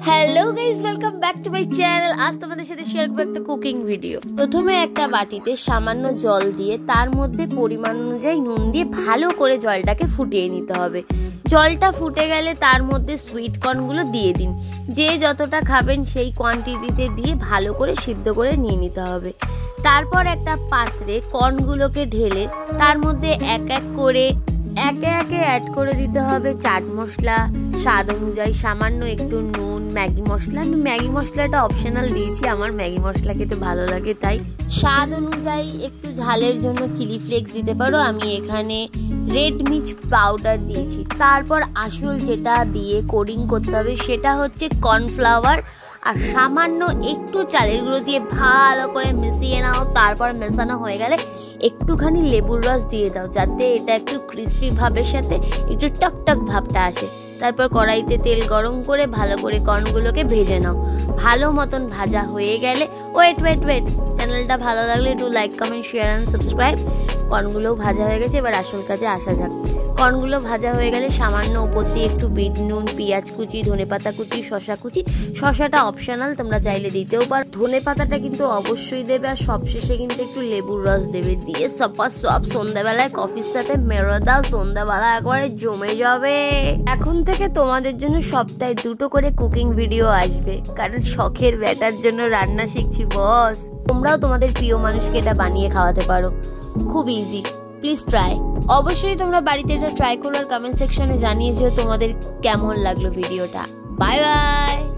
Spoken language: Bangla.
Hello guys, welcome back to my channel. আজ তোমাদের সাথে শেয়ার করব একটা কুকিং ভিডিও। প্রথমে একটা বাটিতে সামান্য জল দিয়ে তার মধ্যে পরিমাণ অনুযায়ী নুন দিয়ে ভালো করে জলটাকে ফুটিয়ে নিতে হবে। জলটা ফুটে গেলে তার মধ্যে সুইট কর্নগুলো দিয়ে দিন। যে যতটা খাবেন সেই কোয়ান্টিটিতে দিয়ে ভালো করে সিদ্ধ করে নিয়ে নিতে হবে। তারপর একটা পাত্রে কর্নগুলোকে ঢেলে তার মধ্যে একে একে অ্যাড করে দিতে হবে চাট মশলা, স্বাদ অনুযায়ী সামান্য একটু নুন, ম্যাগি মশলা। আমি ম্যাগি মশলাটা অপশনাল দিয়েছি, আমার ম্যাগি মশলা খেতে ভালো লাগে তাই। স্বাদ অনুযায়ী একটু ঝালের জন্য চিলি ফ্লেক্স দিতে পারো, আমি এখানে রেড মির্চ পাউডার দিয়েছি। তারপর আসল যেটা দিয়ে কোডিং করতে হবে সেটা হচ্ছে কর্নফ্লাওয়ার আর সামান্য একটু চালের গুঁড়ো দিয়ে ভালো করে মিশিয়ে নাও। তারপর মেশানো হয়ে গেলে একটুখানি লেবুর রস দিয়ে দাও, যাতে এটা একটু ক্রিস্পি ভাবের সাথে একটু টকটক ভাবটা আসে। তারপর কড়াইতে তেল গরম করে ভালো করে কর্নগুলোকে ভেজে নাও। ভালো মতন ভাজা হয়ে গেলে ওয়েট, চ্যানেলটা ভালো লাগলে একটু like, comment, share and subscribe. কর্নগুলোও ভাজা হয়ে গেছে, এবার আসল কাজে আসা যাক। কর্নগুলো ভাজা হয়ে গেলে সামান্য উপর দিয়ে একটু বিট নুন, পেঁয়াজ কুচি, ধনেপাতা কুচি, শশা কুচি। শশাটা অপশনাল, তোমরা চাইলে দিতেও পারো। ধনেপাতাটা কিন্তু অবশ্যই দেবে, আর সবশেষে কিন্তু একটু লেবুর রস দেবে। দিয়ে সব সন্ধ্যাবেলায় কফির সাথে মেরো দাও, সন্ধ্যাবেলা একবারে জমে যাবে। এখন থেকে তোমাদের জন্য সপ্তাহে 2টো করে কুকিং ভিডিও আসবে, কারণ শখের ব্যাটার জন্য রান্না শিখছি বস। তোমরাও তোমাদের প্রিয় মানুষকে এটা বানিয়ে খাওয়াতে পারো, খুব ইজি। Please try. অবশ্যই তোমরা বাড়িতে এটা ট্রাই করো আর কমেন্ট সেকশনে জানিয়ে যে তোমাদের কেমন লাগলো ভিডিওটা। Bye bye.